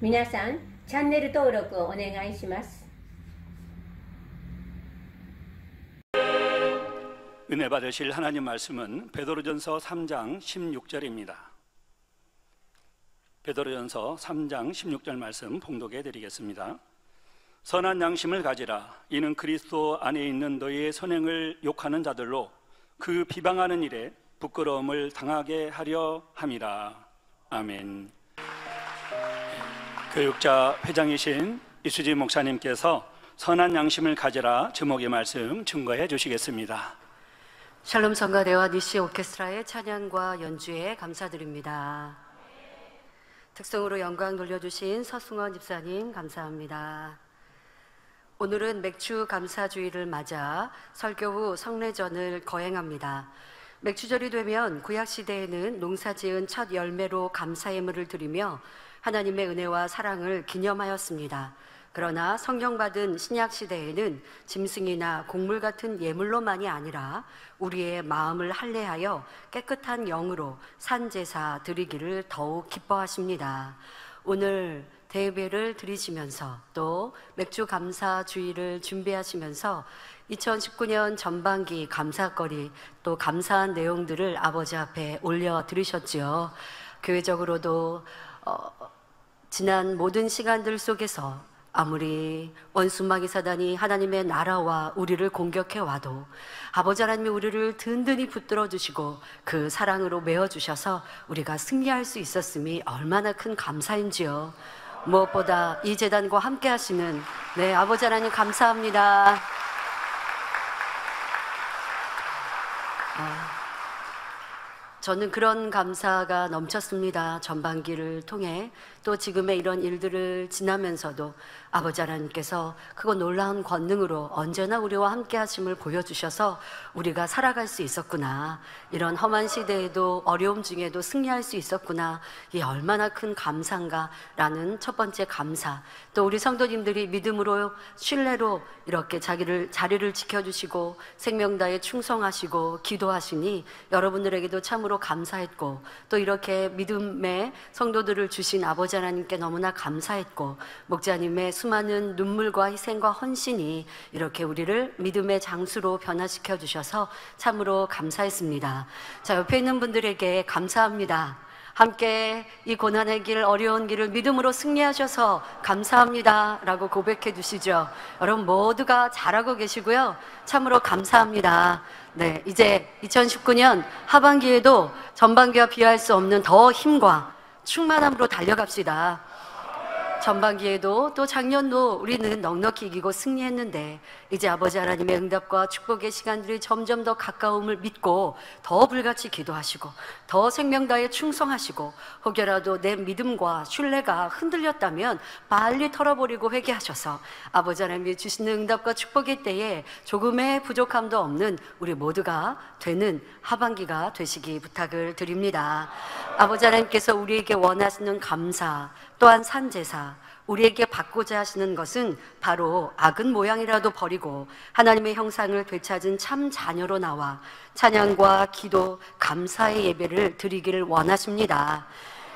皆さん、チャンネル登録をお願いします。 은혜 받으실 하나님 말씀은 베드로전서 3장 16절입니다. 베드로전서 3장 16절 말씀 봉독해 드리겠습니다. 선한 양심을 가지라. 이는 그리스도 안에 있는 너희의 선행을 욕하는 자들로 그 비방하는 일에 부끄러움을 당하게 하려 함이라. 아멘. 교육자 회장이신 이수지 목사님께서 선한 양심을 가지라 제목의 말씀 증거해 주시겠습니다. 샬롬 성가대와 니시 오케스트라의 찬양과 연주에 감사드립니다. 특성으로 영광 돌려주신 서승원 집사님 감사합니다. 오늘은 맥주 감사주의를 맞아 설교 후 성례전을 거행합니다. 맥주절이 되면 구약시대에는 농사지은 첫 열매로 감사 예물을 드리며 하나님의 은혜와 사랑을 기념하였습니다. 그러나 성경받은 신약시대에는 짐승이나 곡물 같은 예물로만이 아니라 우리의 마음을 할례하여 깨끗한 영으로 산제사 드리기를 더욱 기뻐하십니다. 오늘 대예배를 드리시면서 또 맥주 감사주의를 준비하시면서 2019년 전반기 감사거리 또 감사한 내용들을 아버지 앞에 올려드리셨지요. 교회적으로도 지난 모든 시간들 속에서 아무리 원수마귀 사단이 하나님의 나라와 우리를 공격해 와도 아버지 하나님이 우리를 든든히 붙들어 주시고 그 사랑으로 메어주셔서 우리가 승리할 수 있었음이 얼마나 큰 감사인지요. 무엇보다 이 재단과 함께 하시는 아버지 하나님 감사합니다. 저는 그런 감사가 넘쳤습니다. 전반기를 통해 또 지금의 이런 일들을 지나면서도 아버지 하나님께서 크고 놀라운 권능으로 언제나 우리와 함께 하심을 보여주셔서 우리가 살아갈 수 있었구나, 이런 험한 시대에도 어려움 중에도 승리할 수 있었구나, 이 얼마나 큰 감사인가 라는 첫 번째 감사. 또 우리 성도님들이 믿음으로 신뢰로 이렇게 자리를 지켜주시고 생명다에 충성하시고 기도하시니 여러분들에게도 참으로 감사했고, 또 이렇게 믿음의 성도들을 주신 아버지 하나님께 너무나 감사했고, 목자님의 수많은 눈물과 희생과 헌신이 이렇게 우리를 믿음의 장수로 변화시켜 주셔서 참으로 감사했습니다. 자, 옆에 있는 분들에게 감사합니다. 함께 이 고난의 길, 어려운 길을 믿음으로 승리하셔서 감사합니다 라고 고백해 주시죠. 여러분 모두가 잘하고 계시고요, 참으로 감사합니다. 이제 2019년 하반기에도 전반기와 비할 수 없는 더 힘과 충만함으로 달려갑시다. 전반기에도 또 작년도 우리는 넉넉히 이기고 승리했는데 이제 아버지 하나님의 응답과 축복의 시간들이 점점 더 가까움을 믿고 더 불같이 기도하시고 더 생명다에 충성하시고, 혹여라도 내 믿음과 신뢰가 흔들렸다면 빨리 털어버리고 회개하셔서 아버지 하나님이 주시는 응답과 축복의 때에 조금의 부족함도 없는 우리 모두가 되는 하반기가 되시기 부탁을 드립니다. 아버지 하나님께서 우리에게 원하시는 감사 또한 산제사, 우리에게 받고자 하시는 것은 바로 악은 모양이라도 버리고 하나님의 형상을 되찾은 참 자녀로 나와 찬양과 기도, 감사의 예배를 드리기를 원하십니다.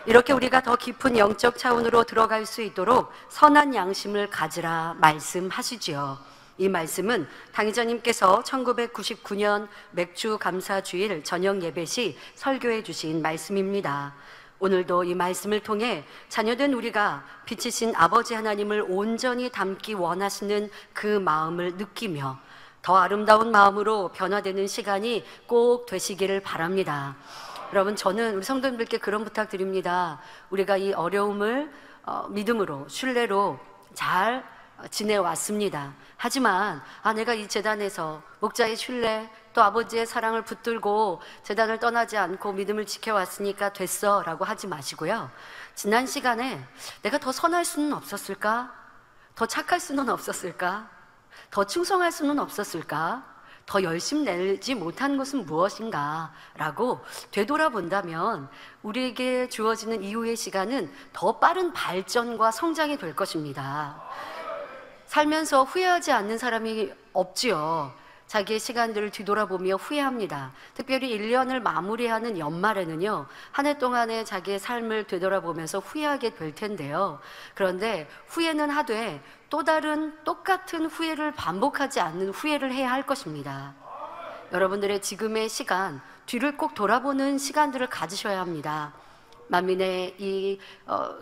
이렇게 우리가 더 깊은 영적 차원으로 들어갈 수 있도록 선한 양심을 가지라 말씀하시지요. 이 말씀은 당의자님께서 1999년 맥주 감사주일 저녁 예배 시 설교해 주신 말씀입니다. 오늘도 이 말씀을 통해 자녀된 우리가 빛이신 아버지 하나님을 온전히 닮기 원하시는 그 마음을 느끼며 더 아름다운 마음으로 변화되는 시간이 꼭 되시기를 바랍니다. 여러분, 저는 우리 성도님들께 그런 부탁드립니다. 우리가 이 어려움을 믿음으로 신뢰로 잘 지내왔습니다. 하지만 내가 이 재단에서 목자의 신뢰 또 아버지의 사랑을 붙들고 재단을 떠나지 않고 믿음을 지켜왔으니까 됐어 라고 하지 마시고요, 지난 시간에 내가 더 선할 수는 없었을까? 더 착할 수는 없었을까? 더 충성할 수는 없었을까? 더 열심 내지 못한 것은 무엇인가? 라고 되돌아본다면 우리에게 주어지는 이후의 시간은 더 빠른 발전과 성장이 될 것입니다. 살면서 후회하지 않는 사람이 없지요. 자기의 시간들을 뒤돌아보며 후회합니다. 특별히 1년을 마무리하는 연말에는요, 한 해 동안의 자기의 삶을 되돌아보면서 후회하게 될 텐데요. 그런데 후회는 하되 또 다른 똑같은 후회를 반복하지 않는 후회를 해야 할 것입니다. 여러분들의 지금의 시간, 뒤를 꼭 돌아보는 시간들을 가지셔야 합니다. 만민의 이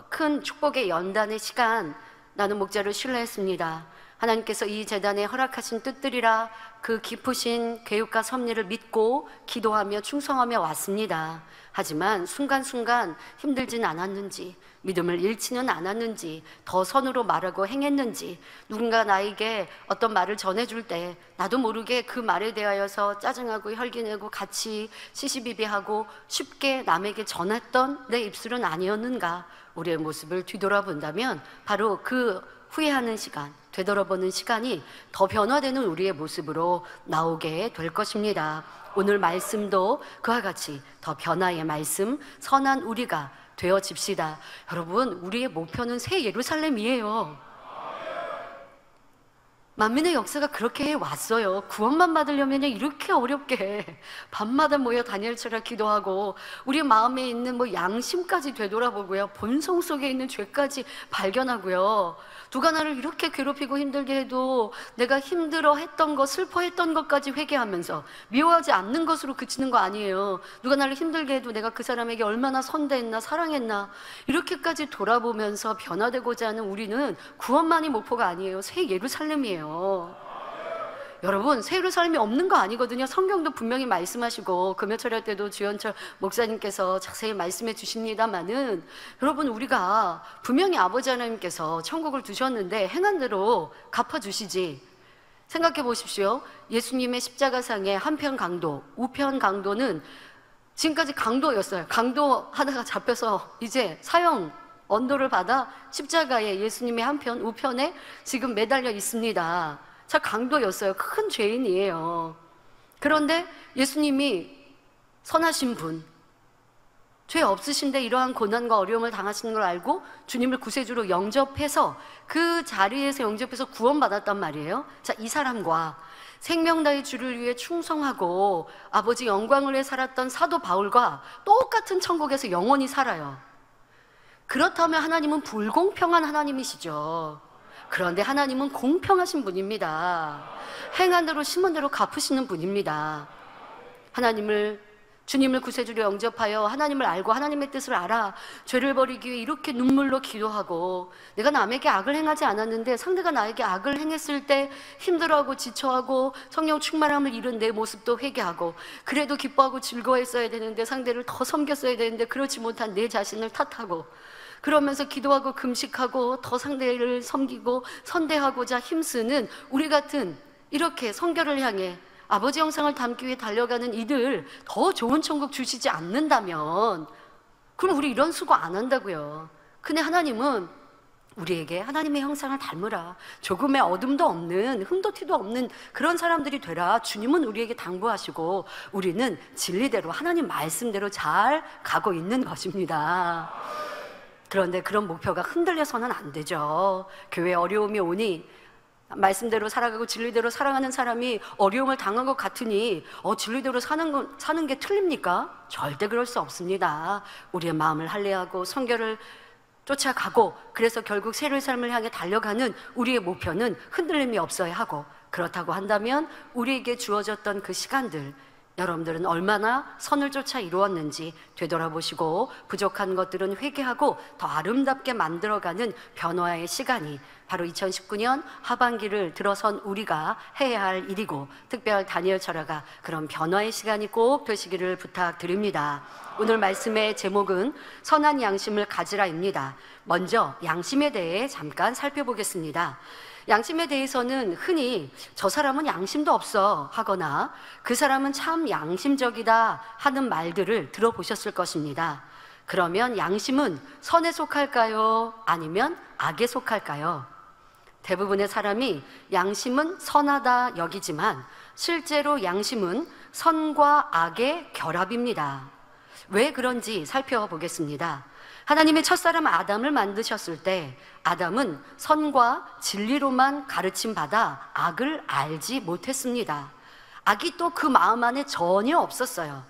큰 축복의 연단의 시간, 나는 목자를 신뢰했습니다. 하나님께서 이 재단에 허락하신 뜻들이라 그 깊으신 계획과 섭리를 믿고 기도하며 충성하며 왔습니다. 하지만 순간순간 힘들진 않았는지, 믿음을 잃지는 않았는지, 더 선으로 말하고 행했는지, 누군가 나에게 어떤 말을 전해줄 때 나도 모르게 그 말에 대하여서 짜증하고 혈기내고 같이 시시비비하고 쉽게 남에게 전했던 내 입술은 아니었는가? 우리의 모습을 뒤돌아본다면 바로 그 후회하는 시간, 되돌아보는 시간이 더 변화되는 우리의 모습으로 나오게 될 것입니다. 오늘 말씀도 그와 같이 더 변화의 말씀, 선한 우리가 되어집시다. 여러분, 우리의 목표는 새 예루살렘이에요. 만민의 역사가 그렇게 해왔어요. 구원만 받으려면 이렇게 어렵게 밤마다 모여 다니엘처럼 기도하고 우리 마음에 있는 양심까지 되돌아보고요, 본성 속에 있는 죄까지 발견하고요, 누가 나를 이렇게 괴롭히고 힘들게 해도 내가 힘들어했던 것, 슬퍼했던 것까지 회개하면서 미워하지 않는 것으로 그치는 거 아니에요. 누가 나를 힘들게 해도 내가 그 사람에게 얼마나 선대했나, 사랑했나, 이렇게까지 돌아보면서 변화되고자 하는 우리는 구원만이 목표가 아니에요. 새 예루살렘이에요. 여러분, 새 예루살렘이 없는 거 아니거든요. 성경도 분명히 말씀하시고 금요철야 때도 주현철 목사님께서 자세히 말씀해 주십니다마는, 여러분, 우리가 분명히 아버지 하나님께서 천국을 두셨는데 행한 대로 갚아주시지. 생각해 보십시오. 예수님의 십자가상의 한편 강도, 우편 강도는 지금까지 강도였어요. 강도 하다가 잡혀서 이제 사형 언도를 받아 십자가에 예수님의 한편, 우편에 지금 매달려 있습니다. 자, 강도였어요. 큰 죄인이에요. 그런데 예수님이 선하신 분, 죄 없으신데 이러한 고난과 어려움을 당하시는 걸 알고 주님을 구세주로 영접해서 그 자리에서 영접해서 구원받았단 말이에요. 자, 이 사람과 생명 다해 주를 위해 충성하고 아버지 영광을 위해 살았던 사도 바울과 똑같은 천국에서 영원히 살아요. 그렇다면 하나님은 불공평한 하나님이시죠. 그런데 하나님은 공평하신 분입니다. 행한 대로 심은 대로 갚으시는 분입니다. 주님을 구세주로 영접하여 하나님을 알고 하나님의 뜻을 알아 죄를 버리기 위해 이렇게 눈물로 기도하고, 내가 남에게 악을 행하지 않았는데 상대가 나에게 악을 행했을 때 힘들어하고 지쳐하고 성령 충만함을 잃은 내 모습도 회개하고, 그래도 기뻐하고 즐거워했어야 되는데 상대를 더 섬겼어야 되는데 그렇지 못한 내 자신을 탓하고, 그러면서 기도하고 금식하고 더 상대를 섬기고 선대하고자 힘쓰는 우리 같은 이렇게 성결을 향해 아버지 형상을 담기 위해 달려가는 이들 더 좋은 천국 주시지 않는다면, 그럼 우리 이런 수고 안 한다고요. 근데 하나님은 우리에게 하나님의 형상을 닮으라, 조금의 어둠도 없는, 흠도 티도 없는 그런 사람들이 되라, 주님은 우리에게 당부하시고 우리는 진리대로 하나님 말씀대로 잘 가고 있는 것입니다. 그런데 그런 목표가 흔들려서는 안 되죠. 교회에 어려움이 오니 말씀대로 살아가고 진리대로 살아가는 사람이 어려움을 당한 것 같으니 진리대로 사는 게 틀립니까? 절대 그럴 수 없습니다. 우리의 마음을 할례하고 성결을 쫓아가고, 그래서 결국 새 예루살렘을 향해 달려가는 우리의 목표는 흔들림이 없어야 하고, 그렇다고 한다면 우리에게 주어졌던 그 시간들, 여러분들은 얼마나 선을 쫓아 이루었는지 되돌아보시고 부족한 것들은 회개하고 더 아름답게 만들어가는 변화의 시간이 바로 2019년 하반기를 들어선 우리가 해야 할 일이고, 특별 다니엘 철야가 그런 변화의 시간이 꼭 되시기를 부탁드립니다. 오늘 말씀의 제목은 선한 양심을 가지라입니다. 먼저 양심에 대해 잠깐 살펴보겠습니다. 양심에 대해서는 흔히 저 사람은 양심도 없어 하거나 그 사람은 참 양심적이다 하는 말들을 들어보셨을 것입니다. 그러면 양심은 선에 속할까요? 아니면 악에 속할까요? 대부분의 사람이 양심은 선하다 여기지만 실제로 양심은 선과 악의 결합입니다. 왜 그런지 살펴보겠습니다. 하나님의 첫사람 아담을 만드셨을 때 아담은 선과 진리로만 가르침받아 악을 알지 못했습니다. 악이 또 그 마음 안에 전혀 없었어요.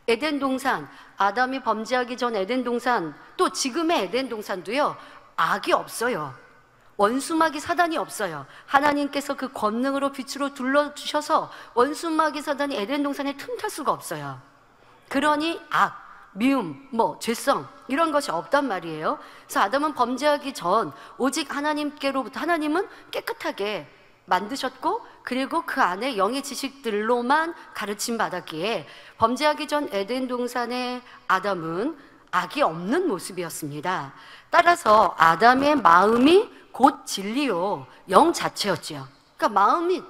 에덴 동산, 아담이 범죄하기 전 에덴 동산, 또 지금의 에덴 동산도요, 악이 없어요. 원수마귀 사단이 없어요. 하나님께서 그 권능으로 빛으로 둘러주셔서 원수마귀 사단이 에덴 동산에 틈탈 수가 없어요. 그러니 악, 미움, 죄성 이런 것이 없단 말이에요. 그래서 아담은 범죄하기 전 오직 하나님께로부터, 하나님은 깨끗하게 만드셨고, 그리고 그 안에 영의 지식들로만 가르침 받았기에 범죄하기 전 에덴 동산의 아담은 악이 없는 모습이었습니다. 따라서 아담의 마음이 곧 진리요, 영 자체였죠. 그러니까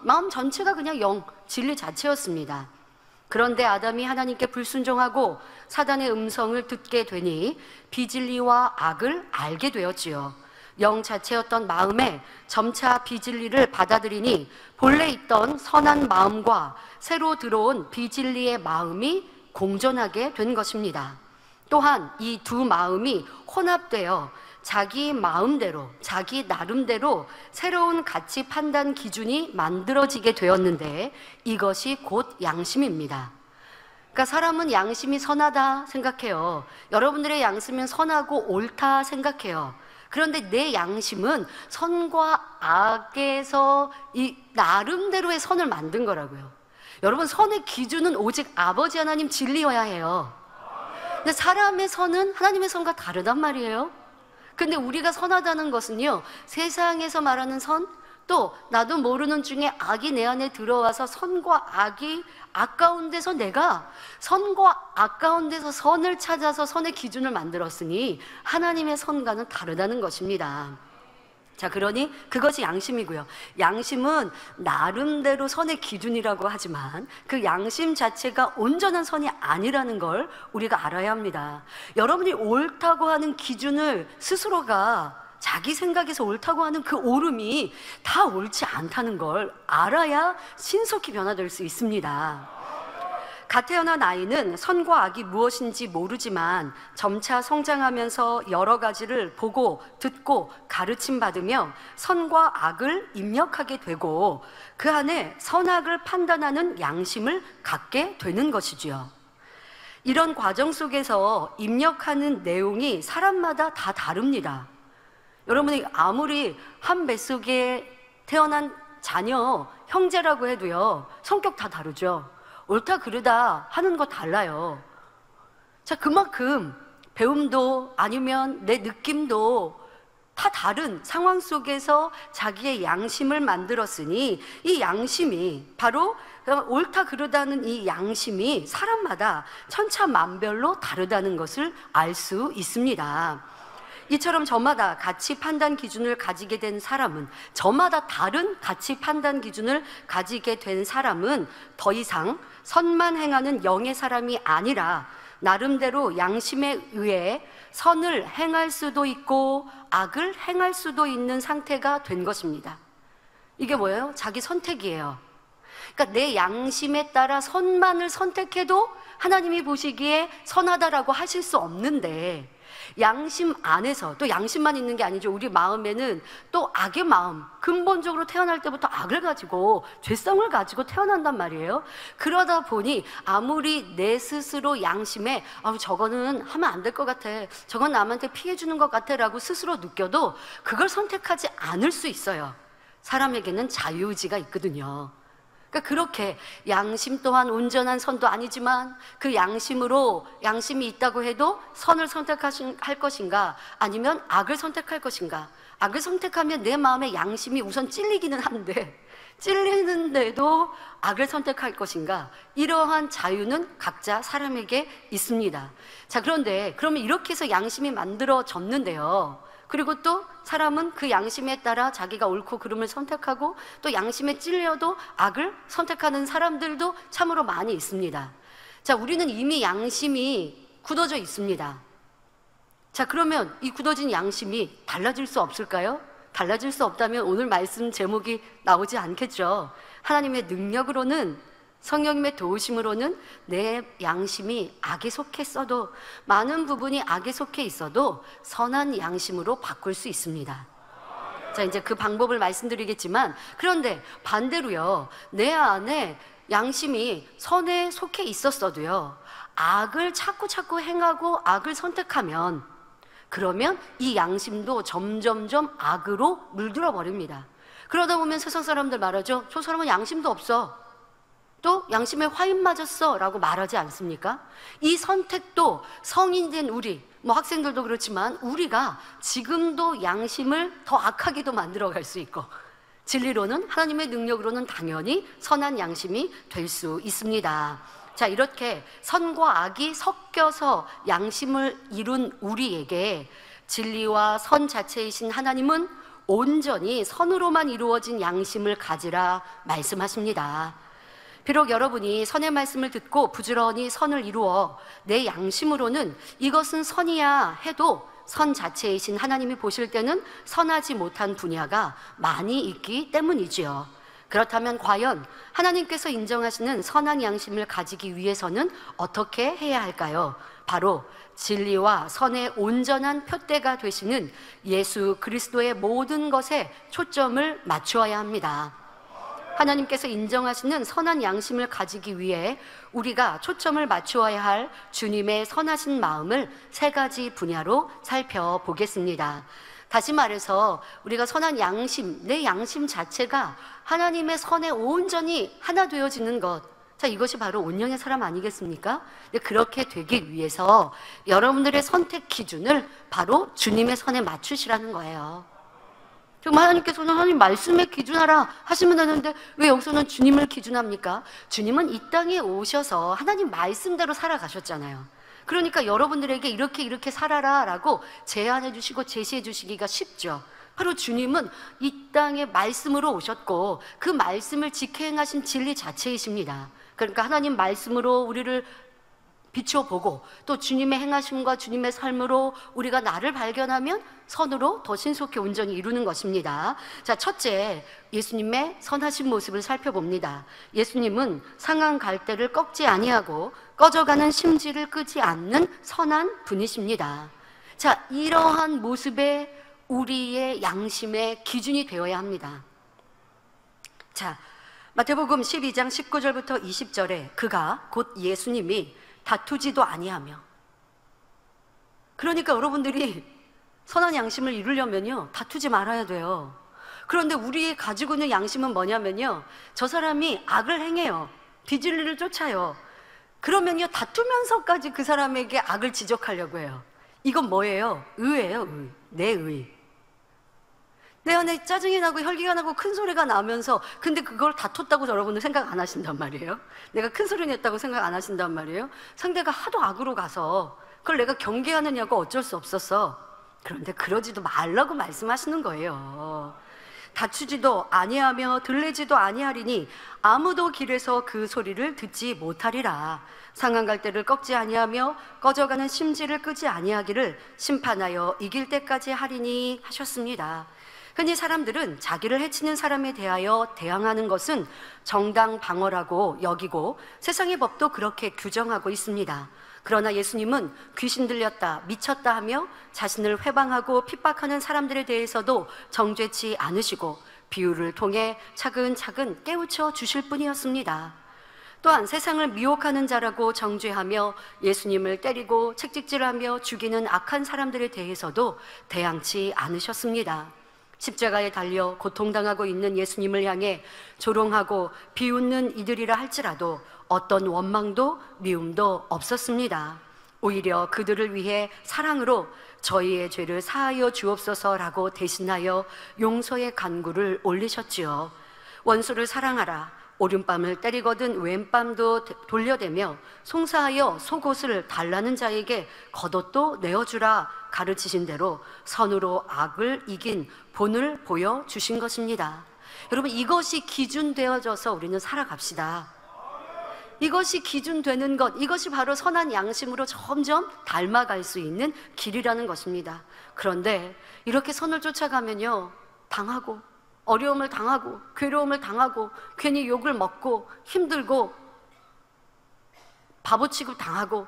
마음 전체가 그냥 영, 진리 자체였습니다. 그런데 아담이 하나님께 불순종하고 사단의 음성을 듣게 되니 비진리와 악을 알게 되었지요. 영 자체였던 마음에 점차 비진리를 받아들이니 본래 있던 선한 마음과 새로 들어온 비진리의 마음이 공존하게 된 것입니다. 또한 이 두 마음이 혼합되어 자기 마음대로, 자기 나름대로 새로운 가치 판단 기준이 만들어지게 되었는데, 이것이 곧 양심입니다. 그러니까 사람은 양심이 선하다 생각해요. 여러분들의 양심은 선하고 옳다 생각해요. 그런데 내 양심은 선과 악에서 이 나름대로의 선을 만든 거라고요. 여러분, 선의 기준은 오직 아버지 하나님 진리여야 해요. 근데 사람의 선은 하나님의 선과 다르단 말이에요. 근데 우리가 선하다는 것은요, 세상에서 말하는 선, 또 나도 모르는 중에 악이 내 안에 들어와서 선과 악이 아까운 데서 내가 선과 아까운 데서 선을 찾아서 선의 기준을 만들었으니 하나님의 선과는 다르다는 것입니다. 자, 그러니 그것이 양심이고요. 양심은 나름대로 선의 기준이라고 하지만 그 양심 자체가 온전한 선이 아니라는 걸 우리가 알아야 합니다. 여러분이 옳다고 하는 기준을 스스로가 자기 생각에서 옳다고 하는 그 옳음이 다 옳지 않다는 걸 알아야 신속히 변화될 수 있습니다. 갓 태어난 아이는 선과 악이 무엇인지 모르지만 점차 성장하면서 여러 가지를 보고 듣고 가르침받으며 선과 악을 입력하게 되고 그 안에 선악을 판단하는 양심을 갖게 되는 것이지요. 이런 과정 속에서 입력하는 내용이 사람마다 다 다릅니다. 여러분이 아무리 한 뱃속에 태어난 자녀, 형제라고 해도요, 성격 다 다르죠. 옳다 그르다 하는 거 달라요. 자, 그만큼 배움도 아니면 내 느낌도 다 다른 상황 속에서 자기의 양심을 만들었으니 이 양심이 바로 옳다 그르다는 이 양심이 사람마다 천차만별로 다르다는 것을 알 수 있습니다. 이처럼 저마다 가치 판단 기준을 가지게 된 사람은, 저마다 다른 가치 판단 기준을 가지게 된 사람은 더 이상 선만 행하는 영의 사람이 아니라 나름대로 양심에 의해 선을 행할 수도 있고 악을 행할 수도 있는 상태가 된 것입니다. 이게 뭐예요? 자기 선택이에요. 그러니까 내 양심에 따라 선만을 선택해도 하나님이 보시기에 선하다라고 하실 수 없는데, 양심 안에서, 또 양심만 있는 게 아니죠. 우리 마음에는 또 악의 마음, 근본적으로 태어날 때부터 악을 가지고 죄성을 가지고 태어난단 말이에요. 그러다 보니 아무리 내 스스로 양심에 저거는 하면 안 될 것 같아, 저건 남한테 피해 주는 것 같아 라고 스스로 느껴도 그걸 선택하지 않을 수 있어요. 사람에게는 자유의지가 있거든요. 그러니까 그렇게 양심 또한 온전한 선도 아니지만 그 양심으로, 양심이 있다고 해도 선을 선택할 것인가 아니면 악을 선택할 것인가. 악을 선택하면 내 마음의 양심이 우선 찔리기는 한데 찔리는데도 악을 선택할 것인가, 이러한 자유는 각자 사람에게 있습니다. 자, 그런데 그러면 이렇게 해서 양심이 만들어졌는데요, 그리고 또 사람은 그 양심에 따라 자기가 옳고 그름을 선택하고 또 양심에 찔려도 악을 선택하는 사람들도 참으로 많이 있습니다. 자, 우리는 이미 양심이 굳어져 있습니다. 자, 그러면 이 굳어진 양심이 달라질 수 없을까요? 달라질 수 없다면 오늘 말씀 제목이 나오지 않겠죠. 하나님의 능력으로는, 성령님의 도우심으로는 내 양심이 악에 속했어도, 많은 부분이 악에 속해 있어도 선한 양심으로 바꿀 수 있습니다. 자, 이제 그 방법을 말씀드리겠지만, 그런데 반대로요, 내 안에 양심이 선에 속해 있었어도요, 악을 자꾸 행하고 악을 선택하면, 그러면 이 양심도 점점점 악으로 물들어 버립니다. 그러다 보면 세상 사람들 말하죠. 저 사람은 양심도 없어. 또 양심에 화인 맞았어 라고 말하지 않습니까? 이 선택도 성인 된 우리, 뭐 학생들도 그렇지만 우리가 지금도 양심을 더 악하게도 만들어 갈 수 있고, 진리로는, 하나님의 능력으로는 당연히 선한 양심이 될 수 있습니다. 자, 이렇게 선과 악이 섞여서 양심을 이룬 우리에게 진리와 선 자체이신 하나님은 온전히 선으로만 이루어진 양심을 가지라 말씀하십니다. 비록 여러분이 선의 말씀을 듣고 부지런히 선을 이루어 내 양심으로는 이것은 선이야 해도 선 자체이신 하나님이 보실 때는 선하지 못한 분야가 많이 있기 때문이지요. 그렇다면 과연 하나님께서 인정하시는 선한 양심을 가지기 위해서는 어떻게 해야 할까요? 바로 진리와 선의 온전한 표대가 되시는 예수 그리스도의 모든 것에 초점을 맞추어야 합니다. 하나님께서 인정하시는 선한 양심을 가지기 위해 우리가 초점을 맞추어야 할 주님의 선하신 마음을 세 가지 분야로 살펴보겠습니다. 다시 말해서 우리가 선한 양심, 내 양심 자체가 하나님의 선에 온전히 하나 되어지는 것, 자, 이것이 바로 온영의 사람 아니겠습니까? 근데 그렇게 되기 위해서 여러분들의 선택 기준을 바로 주님의 선에 맞추시라는 거예요. 정말 하나님께서는 하나님 말씀에 기준하라 하시면 되는데 왜 여기서는 주님을 기준합니까? 주님은 이 땅에 오셔서 하나님 말씀대로 살아가셨잖아요. 그러니까 여러분들에게 이렇게 살아라 라고 제안해 주시고 제시해 주시기가 쉽죠. 바로 주님은 이 땅에 말씀으로 오셨고 그 말씀을 지켜행하신 진리 자체이십니다. 그러니까 하나님 말씀으로 우리를 비춰보고 또 주님의 행하심과 주님의 삶으로 우리가 나를 발견하면 선으로 더 신속히 온전히 이루는 것입니다. 자, 첫째, 예수님의 선하신 모습을 살펴봅니다. 예수님은 상한 갈대를 꺾지 아니하고 꺼져가는 심지를 끄지 않는 선한 분이십니다. 자, 이러한 모습에 우리의 양심의 기준이 되어야 합니다. 자, 마태복음 12장 19절부터 20절에 그가 곧 예수님이 다투지도 아니하며, 그러니까 여러분들이 선한 양심을 이루려면요 다투지 말아야 돼요. 그런데 우리 가지고 있는 양심은 뭐냐면요, 저 사람이 악을 행해요, 비진리를 쫓아요. 그러면요 다투면서까지 그 사람에게 악을 지적하려고 해요. 이건 뭐예요? 의예요. 의. 내 의. 내 안에 짜증이 나고 혈기가 나고 큰 소리가 나면서, 근데 그걸 다퉜다고 여러분은 생각 안 하신단 말이에요. 내가 큰 소리 냈다고 생각 안 하신단 말이에요. 상대가 하도 악으로 가서 그걸 내가 경계하느냐고 어쩔 수 없었어. 그런데 그러지도 말라고 말씀하시는 거예요. 다투지도 아니하며 들리지도 아니하리니 아무도 길에서 그 소리를 듣지 못하리라. 상한 갈대를 꺾지 아니하며 꺼져가는 심지를 끄지 아니하기를 심판하여 이길 때까지 하리니 하셨습니다. 흔히 사람들은 자기를 해치는 사람에 대하여 대항하는 것은 정당 방어라고 여기고 세상의 법도 그렇게 규정하고 있습니다. 그러나 예수님은 귀신 들렸다, 미쳤다 하며 자신을 회방하고 핍박하는 사람들에 대해서도 정죄치 않으시고 비유를 통해 차근차근 깨우쳐 주실 뿐이었습니다. 또한 세상을 미혹하는 자라고 정죄하며 예수님을 때리고 책찍질하며 죽이는 악한 사람들에 대해서도 대항치 않으셨습니다. 십자가에 달려 고통당하고 있는 예수님을 향해 조롱하고 비웃는 이들이라 할지라도 어떤 원망도 미움도 없었습니다. 오히려 그들을 위해 사랑으로 저희의 죄를 사하여 주옵소서라고 대신하여 용서의 간구를 올리셨지요. 원수를 사랑하라. 오른밤을 때리거든 왼밤도 돌려대며 송사하여 속옷을 달라는 자에게 겉옷도 내어주라 가르치신 대로 선으로 악을 이긴 본을 보여주신 것입니다. 여러분, 이것이 기준되어져서 우리는 살아갑시다. 이것이 기준되는 것, 이것이 바로 선한 양심으로 점점 닮아갈 수 있는 길이라는 것입니다. 그런데 이렇게 선을 쫓아가면요 당하고 어려움을 당하고 괴로움을 당하고 괜히 욕을 먹고 힘들고 바보 취급 당하고,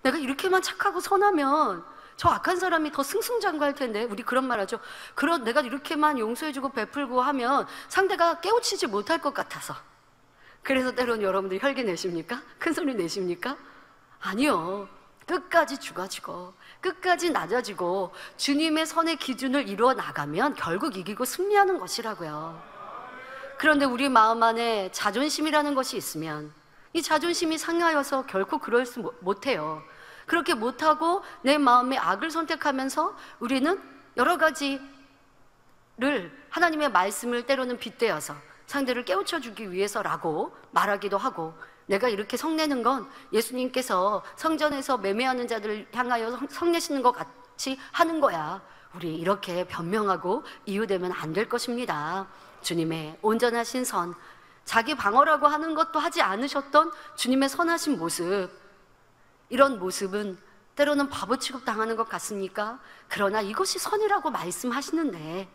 내가 이렇게만 착하고 선하면 저 악한 사람이 더 승승장구할 텐데, 우리 그런 말 하죠. 내가 이렇게만 용서해주고 베풀고 하면 상대가 깨우치지 못할 것 같아서, 그래서 때로는 여러분들 혈기 내십니까? 큰 소리 내십니까? 아니요. 끝까지 죽어지고 끝까지 낮아지고 주님의 선의 기준을 이루어 나가면 결국 이기고 승리하는 것이라고요. 그런데 우리 마음 안에 자존심이라는 것이 있으면 이 자존심이 상하여서 결코 그럴 수 못해요. 그렇게 못하고 내 마음의 악을 선택하면서 우리는 여러 가지를 하나님의 말씀을 때로는 빗대어서 상대를 깨우쳐 주기 위해서라고 말하기도 하고, 내가 이렇게 성내는 건 예수님께서 성전에서 매매하는 자들을 향하여 성내시는 것 같이 하는 거야. 우리 이렇게 변명하고 이유되면 안 될 것입니다. 주님의 온전하신 선, 자기 방어라고 하는 것도 하지 않으셨던 주님의 선하신 모습, 이런 모습은 때로는 바보 취급 당하는 것 같습니까? 그러나 이것이 선이라고 말씀하시는데,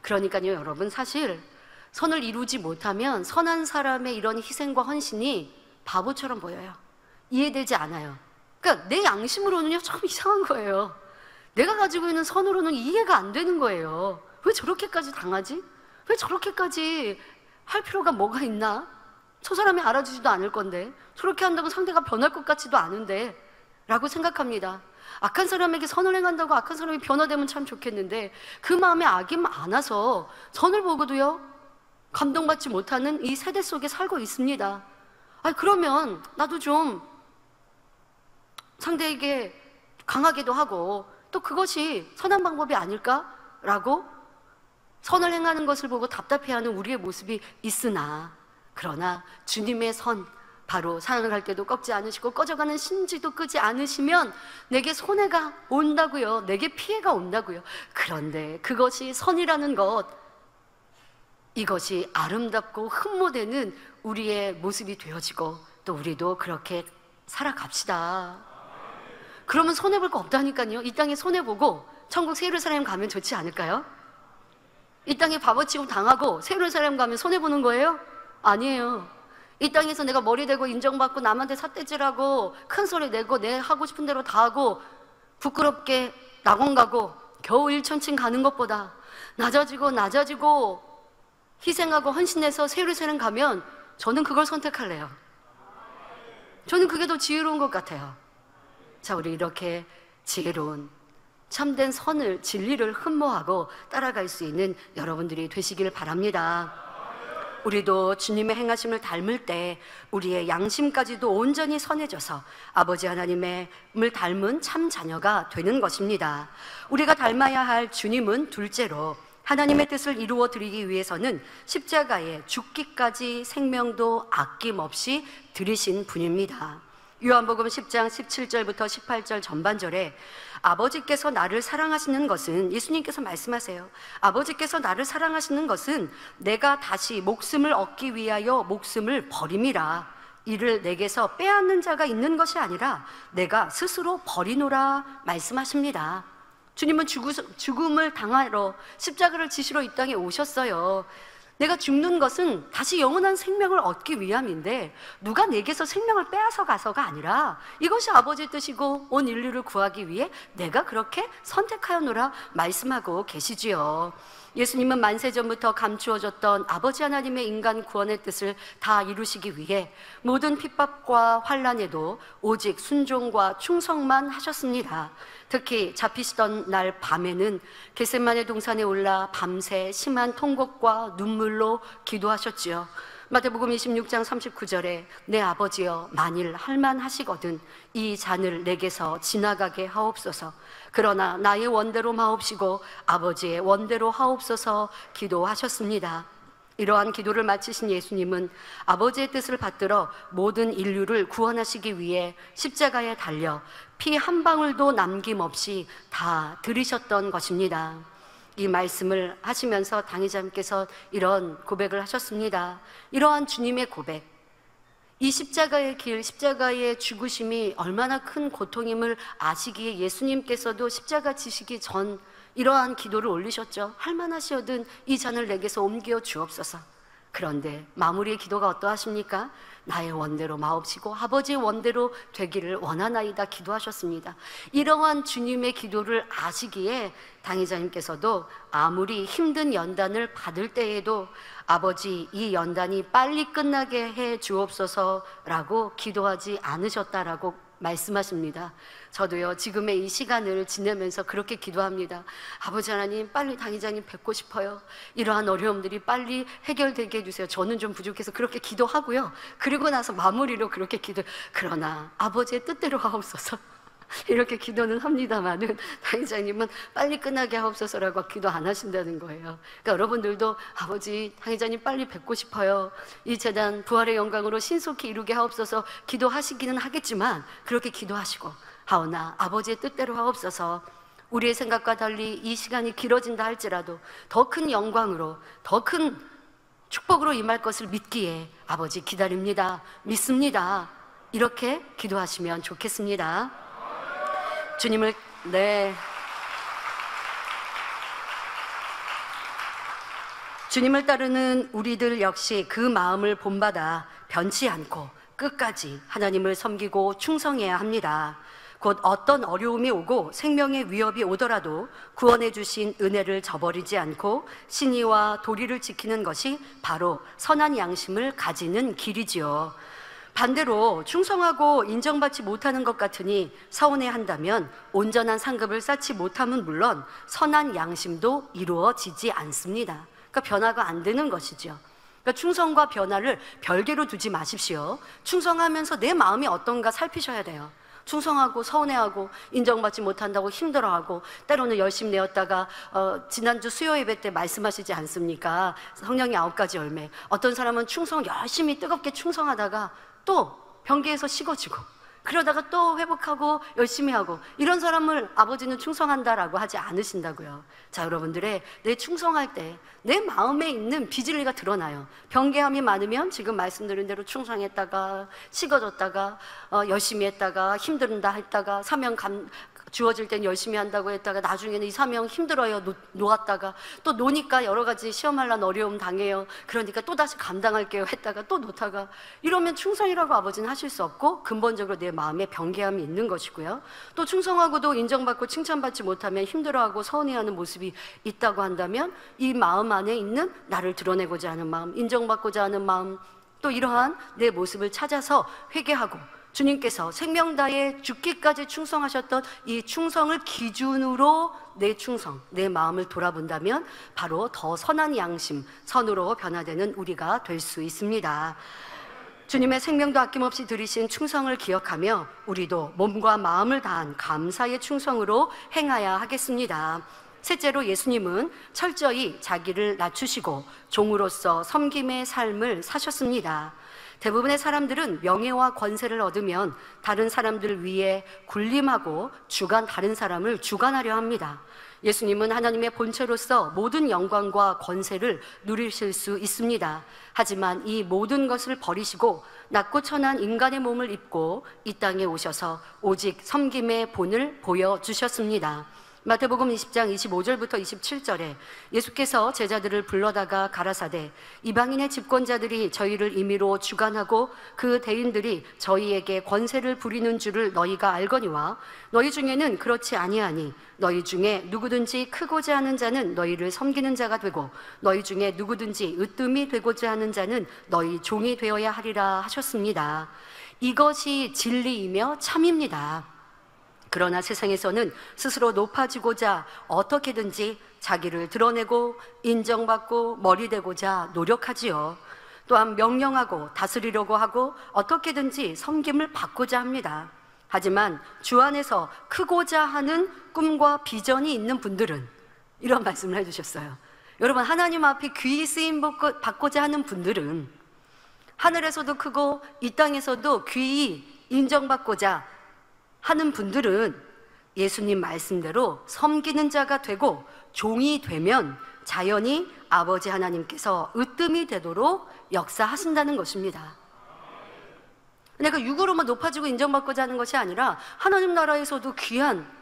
그러니까요 여러분, 사실 선을 이루지 못하면 선한 사람의 이런 희생과 헌신이 바보처럼 보여요. 이해되지 않아요. 그러니까 내 양심으로는요 좀 이상한 거예요. 내가 가지고 있는 선으로는 이해가 안 되는 거예요. 왜 저렇게까지 당하지? 왜 저렇게까지 할 필요가 뭐가 있나? 저 사람이 알아주지도 않을 건데, 저렇게 한다고 상대가 변할 것 같지도 않은데 라고 생각합니다. 악한 사람에게 선을 행한다고 악한 사람이 변화되면 참 좋겠는데, 그 마음에 악이 많아서 선을 보고도요 감동받지 못하는 이 세대 속에 살고 있습니다. 그러면 나도 좀 상대에게 강하게도 하고, 또 그것이 선한 방법이 아닐까라고 선을 행하는 것을 보고 답답해하는 우리의 모습이 있으나, 그러나 주님의 선, 바로 사랑할 때도 꺾지 않으시고 꺼져가는 심지도 끄지 않으시면 내게 손해가 온다고요. 내게 피해가 온다고요. 그런데 그것이 선이라는 것, 이것이 아름답고 흠모되는 우리의 모습이 되어지고, 또 우리도 그렇게 살아갑시다. 그러면 손해볼 거 없다니까요. 이 땅에 손해보고 천국 새 예루살렘 가면 좋지 않을까요? 이 땅에 바보 취급 당하고 새 예루살렘 가면 손해보는 거예요? 아니에요. 이 땅에서 내가 머리 대고 인정받고 남한테 삿대질하고 큰 소리 내고 내 하고 싶은 대로 다 하고 부끄럽게 낙원 가고 겨우 일천층 가는 것보다 낮아지고 희생하고 헌신해서 새 예루살렘 가면 저는 그걸 선택할래요. 저는 그게 더 지혜로운 것 같아요. 자, 우리 이렇게 지혜로운 참된 선을, 진리를 흠모하고 따라갈 수 있는 여러분들이 되시길 바랍니다. 우리도 주님의 행하심을 닮을 때 우리의 양심까지도 온전히 선해져서 아버지 하나님을 닮은 참 자녀가 되는 것입니다. 우리가 닮아야 할 주님은 둘째로 하나님의 뜻을 이루어 드리기 위해서는 십자가에 죽기까지 생명도 아낌없이 들이신 분입니다. 요한복음 10장 17절부터 18절 전반절에 아버지께서 나를 사랑하시는 것은, 예수님께서 말씀하세요. 아버지께서 나를 사랑하시는 것은 내가 다시 목숨을 얻기 위하여 목숨을 버림이라. 이를 내게서 빼앗는 자가 있는 것이 아니라 내가 스스로 버리노라 말씀하십니다. 주님은 죽음을 당하러 십자가를 지시러 이 땅에 오셨어요. 내가 죽는 것은 다시 영원한 생명을 얻기 위함인데, 누가 내게서 생명을 빼앗아 가서가 아니라 이것이 아버지의 뜻이고 온 인류를 구하기 위해 내가 그렇게 선택하였노라 말씀하고 계시지요. 예수님은 만세전부터 감추어졌던 아버지 하나님의 인간 구원의 뜻을 다 이루시기 위해 모든 핍박과 환난에도 오직 순종과 충성만 하셨습니다. 특히 잡히시던 날 밤에는 겟세마네 동산에 올라 밤새 심한 통곡과 눈물로 기도하셨지요. 마태복음 26장 39절에 내 아버지여, 만일 할만하시거든 이 잔을 내게서 지나가게 하옵소서. 그러나 나의 원대로 마옵시고 아버지의 원대로 하옵소서 기도하셨습니다. 이러한 기도를 마치신 예수님은 아버지의 뜻을 받들어 모든 인류를 구원하시기 위해 십자가에 달려 피 한 방울도 남김없이 다 들이셨던 것입니다. 이 말씀을 하시면서 당의자님께서 이런 고백을 하셨습니다. 이러한 주님의 고백, 이 십자가의 길, 십자가의 죽으심이 얼마나 큰 고통임을 아시기에 예수님께서도 십자가 지시기 전 이러한 기도를 올리셨죠. 할만하시거든 이 잔을 내게서 옮겨 주옵소서. 그런데 마무리의 기도가 어떠하십니까? 나의 원대로 마옵시고 아버지의 원대로 되기를 원하나이다 기도하셨습니다. 이러한 주님의 기도를 아시기에 당회자님께서도 아무리 힘든 연단을 받을 때에도 아버지 이 연단이 빨리 끝나게 해 주옵소서라고 기도하지 않으셨다라고 말씀하십니다. 저도요 지금의 이 시간을 지내면서 그렇게 기도합니다. 아버지 하나님, 빨리 당회자님 뵙고 싶어요. 이러한 어려움들이 빨리 해결되게 해주세요. 저는 좀 부족해서 그렇게 기도하고요, 그리고 나서 마무리로 그렇게 그러나 아버지의 뜻대로 하옵소서 이렇게 기도는 합니다만은 당회장님은 빨리 끝나게 하옵소서라고 기도 안 하신다는 거예요. 그러니까 여러분들도 아버지 당회장님 빨리 뵙고 싶어요, 이 재단 부활의 영광으로 신속히 이루게 하옵소서 기도하시기는 하겠지만 그렇게 기도하시고, 하오나 아버지의 뜻대로 하옵소서, 우리의 생각과 달리 이 시간이 길어진다 할지라도 더 큰 영광으로 더 큰 축복으로 임할 것을 믿기에 아버지 기다립니다, 믿습니다, 이렇게 기도하시면 좋겠습니다. 주님을 주님을 따르는 우리들 역시 그 마음을 본받아 변치 않고 끝까지 하나님을 섬기고 충성해야 합니다. 곧 어떤 어려움이 오고 생명의 위협이 오더라도 구원해 주신 은혜를 저버리지 않고 신의와 도리를 지키는 것이 바로 선한 양심을 가지는 길이지요. 반대로 충성하고 인정받지 못하는 것 같으니 서운해한다면 온전한 상급을 쌓지 못함은 물론 선한 양심도 이루어지지 않습니다. 그러니까 변화가 안 되는 것이죠. 그러니까 충성과 변화를 별개로 두지 마십시오. 충성하면서 내 마음이 어떤가 살피셔야 돼요. 충성하고 서운해하고 인정받지 못한다고 힘들어하고 때로는 열심히 내었다가 지난주 수요 예배 때 말씀하시지 않습니까? 성령의 9가지 열매. 어떤 사람은 충성 열심히 뜨겁게 충성하다가 또 변개해서 식어지고, 그러다가 또 회복하고 열심히 하고, 이런 사람을 아버지는 충성한다라고 하지 않으신다고요. 자, 여러분들의 내 충성할 때 내 마음에 있는 비질리가 드러나요. 변개함이 많으면 지금 말씀드린 대로 충성했다가 식어졌다가 열심히 했다가 힘든다 했다가 사명 주어질 땐 열심히 한다고 했다가 나중에는 이 사명 힘들어요 놓았다가 또 노니까 여러 가지 시험할 어려움 당해요, 그러니까 또 다시 감당할게요 했다가 또 놓다가, 이러면 충성이라고 아버지는 하실 수 없고 근본적으로 내 마음에 변개함이 있는 것이고요. 또 충성하고도 인정받고 칭찬받지 못하면 힘들어하고 서운해하는 모습이 있다고 한다면 이 마음 안에 있는 나를 드러내고자 하는 마음, 인정받고자 하는 마음, 또 이러한 내 모습을 찾아서 회개하고 주님께서 생명 다해 죽기까지 충성하셨던 이 충성을 기준으로 내 충성, 내 마음을 돌아본다면 바로 더 선한 양심, 선으로 변화되는 우리가 될 수 있습니다. 주님의 생명도 아낌없이 들이신 충성을 기억하며 우리도 몸과 마음을 다한 감사의 충성으로 행하여야 하겠습니다. 셋째로 예수님은 철저히 자기를 낮추시고 종으로서 섬김의 삶을 사셨습니다. 대부분의 사람들은 명예와 권세를 얻으면 다른 사람들 위에 군림하고 다른 사람을 주관하려 합니다. 예수님은 하나님의 본체로서 모든 영광과 권세를 누리실 수 있습니다. 하지만 이 모든 것을 버리시고 낮고 천한 인간의 몸을 입고 이 땅에 오셔서 오직 섬김의 본을 보여주셨습니다. 마태복음 20장 25절부터 27절에 예수께서 제자들을 불러다가 가라사대 이방인의 집권자들이 저희를 임의로 주관하고 그 대인들이 저희에게 권세를 부리는 줄을 너희가 알거니와 너희 중에는 그렇지 아니하니 너희 중에 누구든지 크고자 하는 자는 너희를 섬기는 자가 되고 너희 중에 누구든지 으뜸이 되고자 하는 자는 너희 종이 되어야 하리라 하셨습니다. 이것이 진리이며 참입니다. 그러나 세상에서는 스스로 높아지고자 어떻게든지 자기를 드러내고 인정받고 머리대고자 노력하지요. 또한 명령하고 다스리려고 하고 어떻게든지 섬김을 받고자 합니다. 하지만 주 안에서 크고자 하는 꿈과 비전이 있는 분들은 이런 말씀을 해주셨어요. 여러분, 하나님 앞에 귀히 쓰임 받고자 하는 분들은 하늘에서도 크고 이 땅에서도 귀히 인정받고자 하는 분들은 예수님 말씀대로 섬기는 자가 되고 종이 되면 자연히 아버지 하나님께서 으뜸이 되도록 역사하신다는 것입니다. 내가 육으로만 높아지고 인정받고자 하는 것이 아니라 하나님 나라에서도